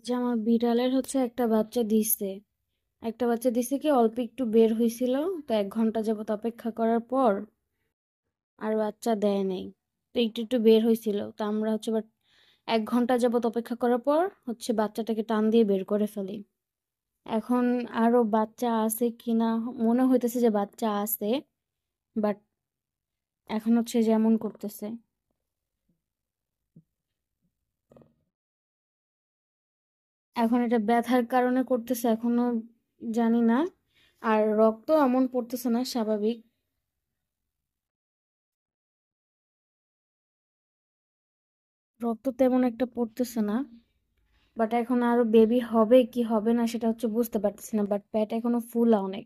যে আমার বিড়ালের হচ্ছে একটা বাচ্চা দিছে কি অল্প একটু বের হয়েছিল। তো 1 ঘন্টা যাবত অপেক্ষা করার পর আর বাচ্চা দেয় নাই। তো একটু একটু বের হয়েছিল, তো আমরা হচ্ছে বাট 1 ঘন্টা যাবত অপেক্ষা করার পর হচ্ছে বাচ্চাটাকে টান দিয়ে বের করে ফেলি। এখন আরো বাচ্চা আছে কিনা মনে হইতেছে যে বাচ্চা আছে, বাট এখন হচ্ছে যেমন করতেছে। এখন এটা ব্যথার কারণে করতেছে এখনো জানি না। আর রক্ত এমন পড়তেছে না, স্বাভাবিক। রক্ত তেমন একটা পড়তেছে না, বাট এখন আরো বেবি হবে কি হবে না সেটা হচ্ছে বুঝতে পারতেছি না, বাট পেট এখনো ফুলা অনেক।